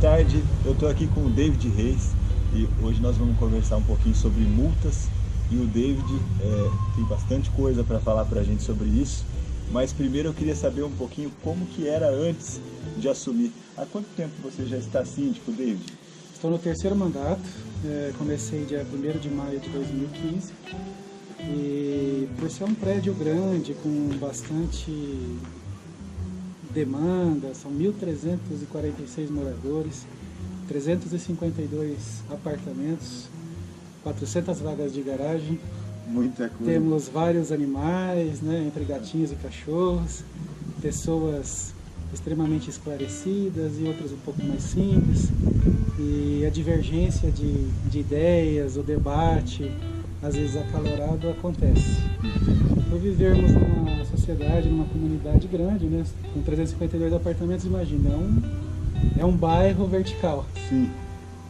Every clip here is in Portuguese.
tarde, eu estou aqui com o David Reis e hoje nós vamos conversar um pouquinho sobre multas e o David tem bastante coisa para falar para a gente sobre isso, mas primeiro eu queria saber um pouquinho como que era antes de assumir. Há quanto tempo você já está síndico, David? Estou no terceiro mandato, comecei dia 1º de maio de 2015 e por ser um prédio grande com bastante demanda, são 1.346 moradores, 352 apartamentos, 400 vagas de garagem. Muita coisa. Temos vários animais, né, entre gatinhos e cachorros, pessoas extremamente esclarecidas e outras um pouco mais simples. E a divergência de ideias, o debate, às vezes acalorado, acontece. Por vivermos numa sociedade, numa comunidade grande, né, com 352 apartamentos, imagina, é um bairro vertical. Sim.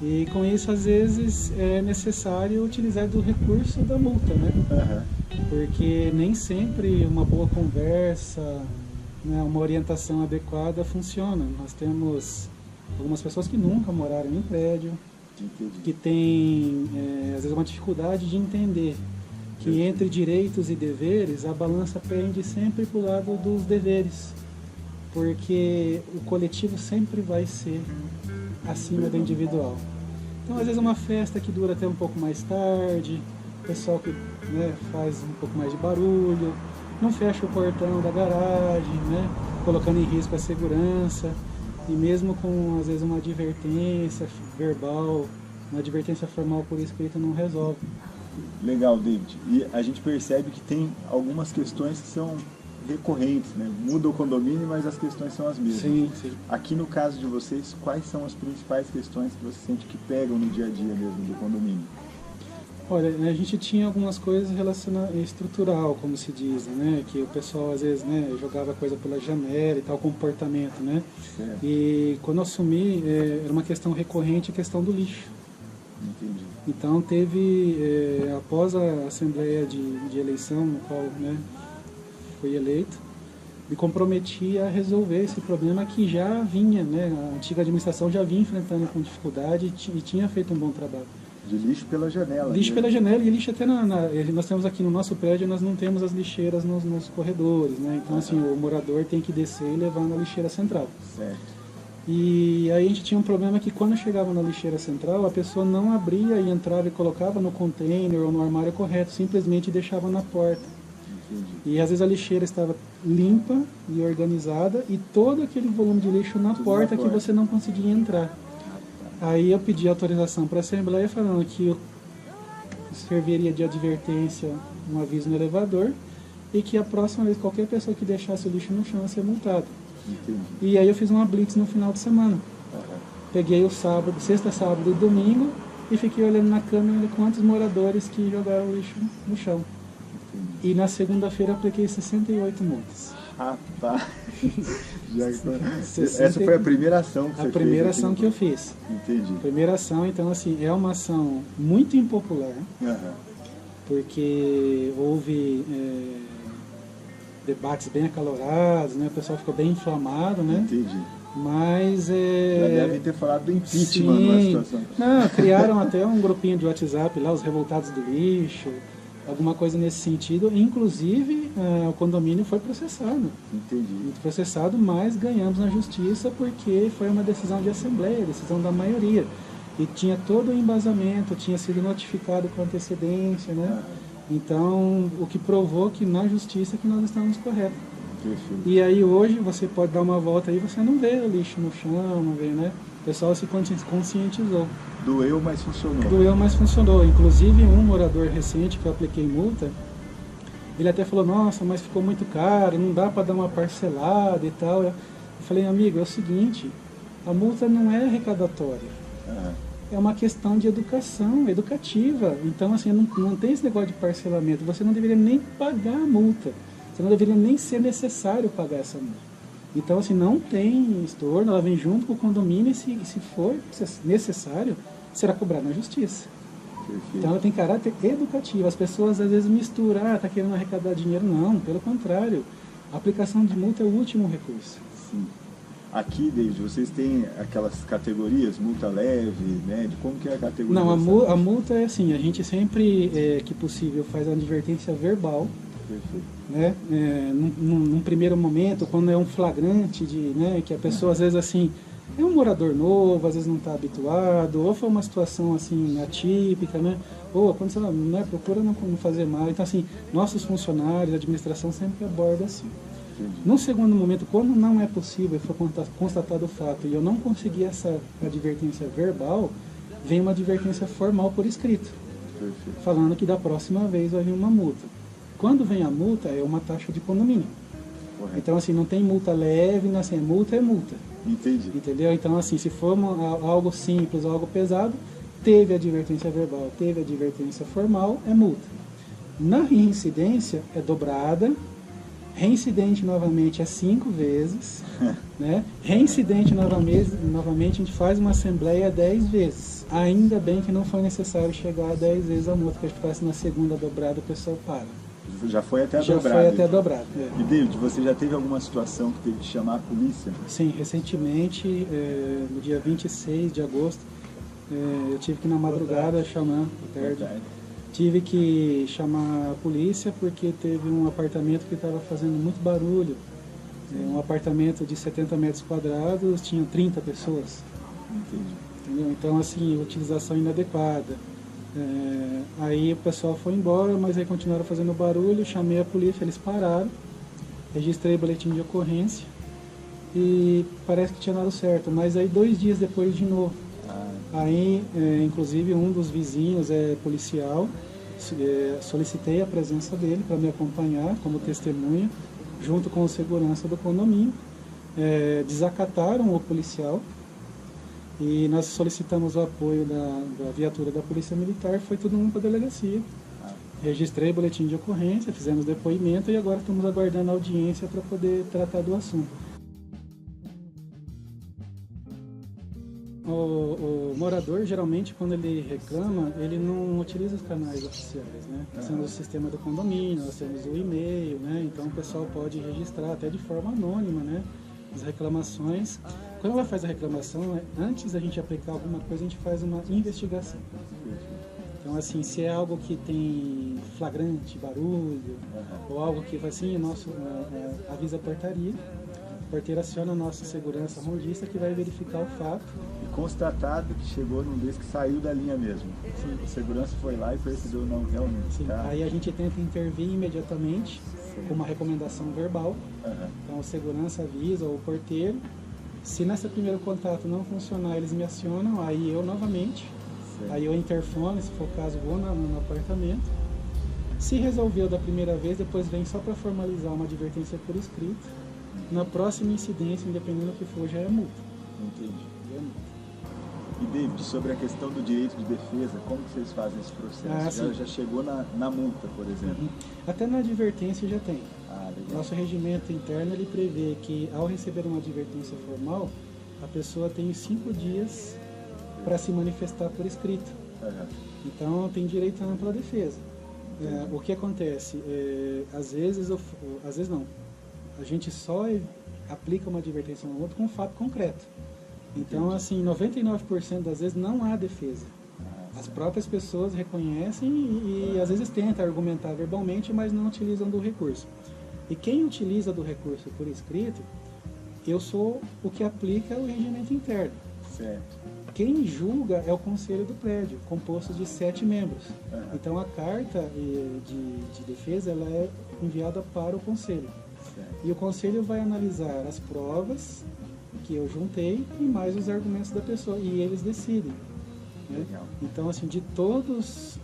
E com isso, às vezes, é necessário utilizar do recurso da multa, né? Uhum. Porque nem sempre uma boa conversa, né, uma orientação adequada funciona. Nós temos algumas pessoas que nunca moraram em prédio, Entendi. que têm, às vezes, uma dificuldade de entender que entre direitos e deveres, a balança pende sempre para o lado dos deveres, porque o coletivo sempre vai ser acima do individual. Então, às vezes, uma festa que dura até um pouco mais tarde, o pessoal que, né, faz um pouco mais de barulho, não fecha o portão da garagem, né, colocando em risco a segurança, e mesmo com, às vezes, uma advertência verbal, uma advertência formal por escrito, não resolve. Legal, David. E a gente percebe que tem algumas questões que são recorrentes, né? Muda o condomínio, mas as questões são as mesmas. Sim, sim. Aqui no caso de vocês, quais são as principais questões que você sente que pegam no dia a dia mesmo do condomínio? Olha, a gente tinha algumas coisas relacionadas estrutural, como se diz, né? Que o pessoal às vezes, né, jogava coisa pela janela e tal, comportamento, né? Certo. E quando eu assumi, era uma questão recorrente, a questão do lixo. Entendi. Então teve, após a assembleia de eleição, no qual, né, fui eleito, me comprometi a resolver esse problema que já vinha, né? A antiga administração já vinha enfrentando com dificuldade e tinha feito um bom trabalho. De lixo pela janela. Lixo né? pela janela e lixo até nós temos aqui no nosso prédio, nós não temos as lixeiras nos corredores, né? Então assim, o morador tem que descer e levar na lixeira central. Certo. E aí a gente tinha um problema que quando chegava na lixeira central, a pessoa não abria e entrava e colocava no container ou no armário correto, simplesmente deixava na porta. Entendi. E às vezes a lixeira estava limpa e organizada e todo aquele volume de lixo na porta que você não conseguia entrar. Aí eu pedi autorização para a Assembleia falando que serviria de advertência um aviso no elevador e que a próxima vez qualquer pessoa que deixasse o lixo no chão ia ser multada. Entendi. E aí eu fiz uma blitz no final de semana. Uhum. Peguei o sábado, sexta, sábado e domingo e fiquei olhando na câmera quantos moradores que jogaram o lixo no chão. Entendi. E na segunda-feira eu apliquei 68 multas. Rapaz, já... 60... essa foi a primeira ação que você fez? A primeira ação que eu fiz. Entendi. Primeira ação, então assim, é uma ação muito impopular, Uhum. porque houve debates bem acalorados, né? O pessoal ficou bem inflamado, né? Entendi. Mas Já devem ter falado do impeachment sim. numa situação. Não, criaram até um grupinho de WhatsApp lá, os revoltados do lixo, alguma coisa nesse sentido. Inclusive, o condomínio foi processado. Entendi. Muito processado, mas ganhamos na justiça porque foi uma decisão de assembleia, decisão da maioria. E tinha todo o embasamento, tinha sido notificado com antecedência, né? Então, o que provou que na justiça que nós estamos corretos. Perfeito. E aí hoje você pode dar uma volta aí, você não vê o lixo no chão, não vê, né? O pessoal se conscientizou. Doeu, mas funcionou. Doeu, mas funcionou. Inclusive, um morador recente que eu apliquei multa, ele até falou, nossa, mas ficou muito caro, não dá para dar uma parcelada e tal. Eu falei, amigo, é o seguinte, a multa não é arrecadatória. Uhum. É uma questão de educação, educativa. Então, assim, não tem esse negócio de parcelamento. Você não deveria nem pagar a multa. Você não deveria nem ser necessário pagar essa multa. Então, assim, não tem estorno, ela vem junto com o condomínio e se for necessário, será cobrado na justiça. Perfeito. Então, ela tem caráter educativo. As pessoas, às vezes, misturam, está querendo arrecadar dinheiro. Não, pelo contrário. A aplicação de multa é o último recurso. Sim. Aqui, David, vocês têm aquelas categorias, multa leve, né? De como que é a categoria? Não, a multa é assim, a gente sempre, que possível, faz uma advertência verbal. Perfeito. Né? Num primeiro momento, quando é um flagrante né, que a pessoa às vezes assim é um morador novo, às vezes não está habituado, ou foi uma situação assim atípica, né? Ou aconteceu, né, procura não fazer mal. Então assim, nossos funcionários, a administração sempre aborda assim. Entendi. No segundo momento, quando não é possível, foi constatado o fato e eu não consegui essa advertência verbal, vem uma advertência formal por escrito. Perfeito. Falando que da próxima vez vai vir uma multa. Quando vem a multa, é uma taxa de condomínio. Correto. Então, assim, não tem multa leve, não, assim, multa é multa. Entendi. Entendeu? Então, assim, se for algo simples, algo pesado, teve advertência verbal, teve advertência formal, é multa. Na reincidência, é dobrada. Reincidente, novamente, é 5 vezes. Né? Reincidente, novamente, a gente faz uma assembleia 10 vezes. Ainda bem que não foi necessário chegar a 10 vezes a multa, porque parece que na segunda dobrada o pessoal para. Já foi até Já dobrado. foi até dobrado. E David, você já teve alguma situação que teve que chamar a polícia? Sim, recentemente, no dia 26 de agosto, eu tive que ir na madrugada chamar, tarde, tive que chamar a polícia porque teve um apartamento que estava fazendo muito barulho. Um apartamento de 70 metros quadrados, tinha 30 pessoas. Entendi. Entendeu? Então, assim, utilização inadequada. Aí o pessoal foi embora, mas aí continuaram fazendo barulho, chamei a polícia, eles pararam, registrei boletim de ocorrência e parece que tinha dado certo, mas aí 2 dias depois de novo. Aí, inclusive, um dos vizinhos é policial, solicitei a presença dele para me acompanhar como testemunha, junto com o segurança do condomínio, desacataram o policial. E nós solicitamos o apoio da viatura da Polícia Militar, foi todo mundo para a delegacia. Registrei boletim de ocorrência, fizemos depoimento e agora estamos aguardando a audiência para poder tratar do assunto. O morador, geralmente, quando ele reclama, ele não utiliza os canais oficiais, né? Nós temos o sistema do condomínio, nós temos o e-mail, né? Então o pessoal pode registrar até de forma anônima, né? As reclamações. Quando ela faz a reclamação, antes da gente aplicar alguma coisa, a gente faz uma investigação. Então, assim, se é algo que tem flagrante, barulho, ou algo que vai assim, o nosso avisa a portaria. A porteira aciona a nossa segurança rondista que vai verificar o fato. E constatado que chegou num desses que saiu da linha mesmo. Sim. A segurança foi lá e percebeu, não, realmente. Sim. Tá? Aí a gente tenta intervir imediatamente com uma recomendação verbal. Então, a segurança avisa o porteiro. Se nesse primeiro contato não funcionar, eles me acionam, aí eu novamente, aí eu interfono, se for o caso, vou no apartamento. Se resolveu da primeira vez, depois vem só para formalizar uma advertência por escrito. Na próxima incidência, independente do que for, já é multa. Entendi. Já é multa. E David, sobre a questão do direito de defesa, como que vocês fazem esse processo? Já chegou na multa, por exemplo? Até na advertência já tem. Legal. Nosso regimento interno ele prevê que ao receber uma advertência formal, a pessoa tem 5 dias para se manifestar por escrito. Então tem direito à ampla defesa. O que acontece? Às vezes não. A gente só aplica uma advertência no outro com um fato concreto. Então, assim, 99% das vezes não há defesa. As próprias pessoas reconhecem e às vezes tentam argumentar verbalmente, mas não utilizam do recurso. E quem utiliza do recurso por escrito, eu sou o que aplica o regimento interno. Certo. Quem julga é o conselho do prédio, composto de 7 membros. Então a carta de defesa ela é enviada para o conselho. Certo. E o conselho vai analisar as provas que eu juntei e mais os argumentos da pessoa. E eles decidem. Né? Então, assim, de todos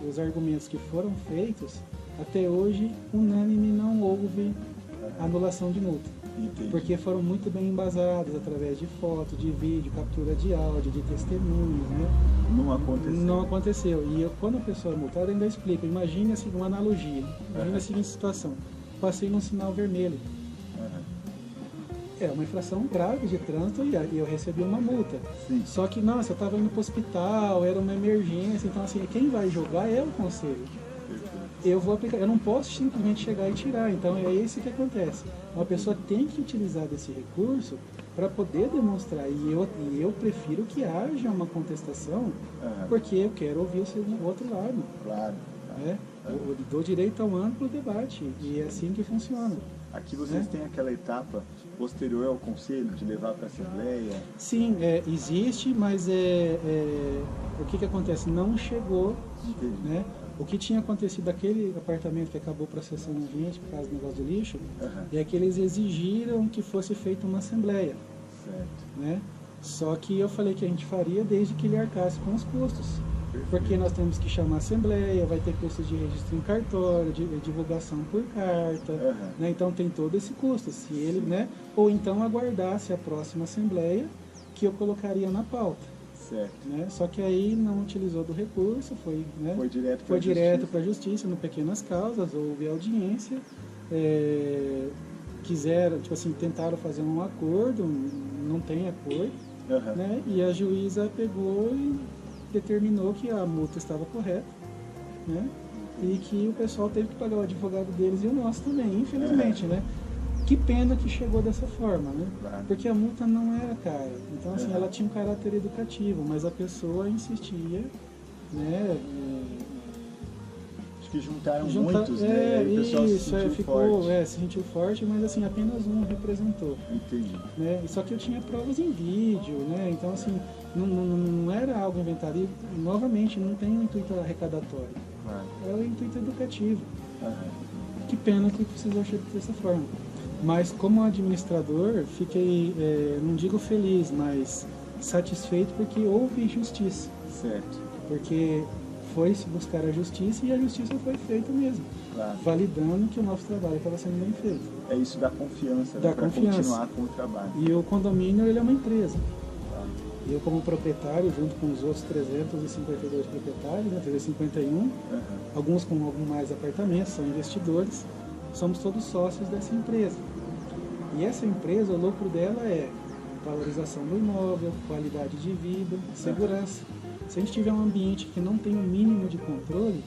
os argumentos que foram feitos, até hoje, unânime não houve anulação de multa. Entendi. Porque foram muito bem embasadas através de foto, de vídeo, captura de áudio, de testemunhos, né? Não aconteceu. Não aconteceu. E quando a pessoa é multada, ainda explica. Imagine assim, uma analogia. Imagine a seguinte situação. Passei num sinal vermelho. É uma infração grave de trânsito e eu recebi uma multa. Sim. Só que, nossa, eu estava indo para o hospital, era uma emergência. Então, assim, quem vai julgar é o conselho. eu vou aplicar. Eu não posso simplesmente chegar e tirar. Então é isso que acontece. Uma pessoa tem que utilizar desse recurso para poder demonstrar. E eu prefiro que haja uma contestação, porque eu quero ouvir o outro lado. Claro. Né? Eu dou direito a um amplo debate. E é assim que funciona. Aqui vocês têm aquela etapa posterior ao conselho, de levar para a Assembleia? Sim, existe, mas o que acontece? Não chegou. Né? O que tinha acontecido daquele apartamento que acabou processando a gente por causa do negócio do lixo, é que eles exigiram que fosse feita uma assembleia. Certo. Né? Só que eu falei que a gente faria desde que ele arcasse com os custos. Porque nós temos que chamar a assembleia, vai ter custos de registro em cartório, de divulgação por carta, né? Então tem todo esse custo. Se ele, né? Ou então aguardasse a próxima assembleia que eu colocaria na pauta. Certo. Né? Só que aí não utilizou do recurso, foi, né? Foi direto para a justiça, no pequenas causas, houve audiência, quiseram, tipo assim, tentaram fazer um acordo, não tem acordo, né? E a juíza pegou e determinou que a multa estava correta, né? E que o pessoal teve que pagar o advogado deles e o nosso também, infelizmente, né? Que pena que chegou dessa forma, né? Claro. Porque a multa não era cara. Então, assim, ela tinha um caráter educativo, mas a pessoa insistia, né? Acho que juntaram muitos, né? E o pessoal se sentiu forte. Se sentiu forte, mas assim, apenas um representou. Entendi. Né? Só que eu tinha provas em vídeo, né? Então, assim, não era algo inventado. E, novamente, não tem um intuito arrecadatório. Claro. É o intuito educativo. Que pena que precisou chegar dessa forma. Mas como administrador, fiquei, não digo feliz, mas satisfeito porque houve justiça. Certo. Porque foi se buscar a justiça e a justiça foi feita mesmo. Claro. Validando que o nosso trabalho estava sendo bem feito. É isso da confiança, da né? Para continuar com o trabalho. E o condomínio, ele é uma empresa. Claro. Eu como proprietário, junto com os outros 352 proprietários, né, 351, alguns com algum mais apartamentos, são investidores, somos todos sócios dessa empresa. E essa empresa, o lucro dela é valorização do imóvel, qualidade de vida, segurança. Se a gente tiver um ambiente que não tem um mínimo de controle,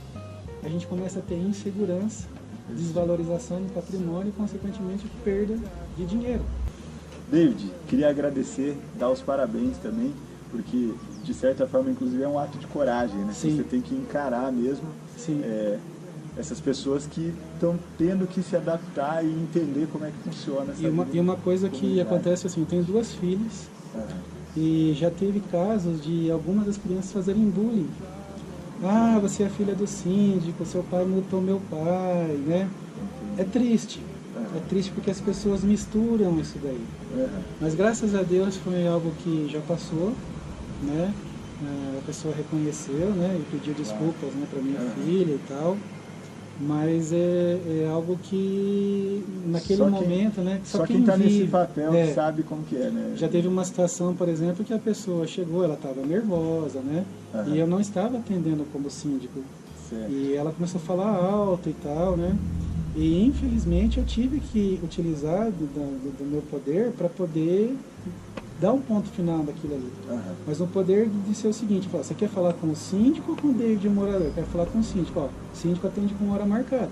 a gente começa a ter insegurança, desvalorização do patrimônio e, consequentemente, perda de dinheiro. David, queria agradecer, dar os parabéns também, porque, de certa forma, inclusive, é um ato de coragem, né? Sim. Você tem que encarar mesmo essas pessoas que estão tendo que se adaptar e entender como é que funciona essa vida. E uma coisa que acontece assim, eu tenho 2 filhas e já teve casos de algumas das crianças fazerem bullying. Ah, você é filha do síndico, seu pai multou meu pai, né? É triste porque as pessoas misturam isso daí. Mas graças a Deus foi algo que já passou, né? A pessoa reconheceu, né? E pediu desculpas, né, para minha filha e tal. Mas é algo que naquele momento, né? Só quem está nesse papel sabe como que é, né? Já teve uma situação, por exemplo, que a pessoa chegou, ela estava nervosa, né? E eu não estava atendendo como síndico. Certo. E ela começou a falar alto e tal, né? E infelizmente eu tive que utilizar do meu poder para poder dar um ponto final daquilo ali. Mas o poder de ser o seguinte, falar, você quer falar com o síndico ou com o David, o morador? Eu quero falar com o síndico. Ó, o síndico atende com hora marcada.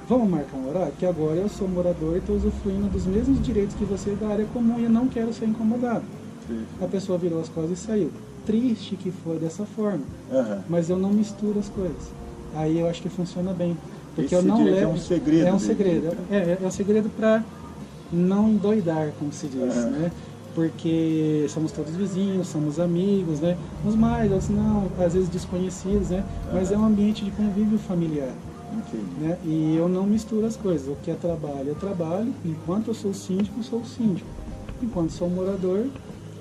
Vamos marcar um horário? Que agora eu sou morador e estou usufruindo dos mesmos direitos que você da área comum e eu não quero ser incomodado. A pessoa virou as costas e saiu. Triste que foi dessa forma. Mas eu não misturo as coisas. Aí eu acho que funciona bem. Porque eu não levo. É um segredo. É um segredo. É um segredo para não endoidar, como se diz, né? Porque somos todos vizinhos, somos amigos, né? Uns mais, outros não, às vezes desconhecidos, né? Mas é um ambiente de convívio familiar. Né? E eu não misturo as coisas. O que é trabalho, eu trabalho. Enquanto eu sou síndico, eu sou síndico. Enquanto sou morador,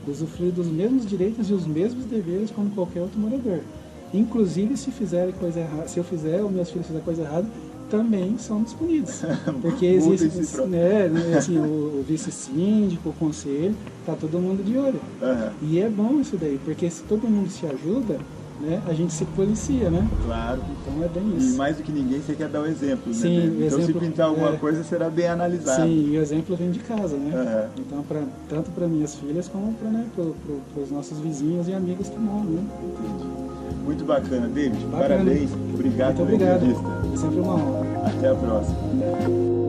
usufruo dos mesmos direitos e os mesmos deveres como qualquer outro morador. Inclusive, se fizerem coisa errada, se eu fizer ou meus filhos fizerem coisa errada, também somos punidos. Porque existe assim, o vice-síndico, o conselho, está todo mundo de olho. E é bom isso daí, porque se todo mundo se ajuda, né, a gente se policia, né? Claro. Então é bem isso. E mais do que ninguém, você quer dar o exemplo, Sim, né? o Então exemplo, se pintar alguma coisa, será bem analisado. Sim, e o exemplo vem de casa, né? Então, tanto para minhas filhas como para os nossos vizinhos e amigos que moram, né? Entendi. Muito bacana, David. Bacana. Parabéns. Obrigado Muito pela obrigado. entrevista. É sempre uma honra. Até a próxima.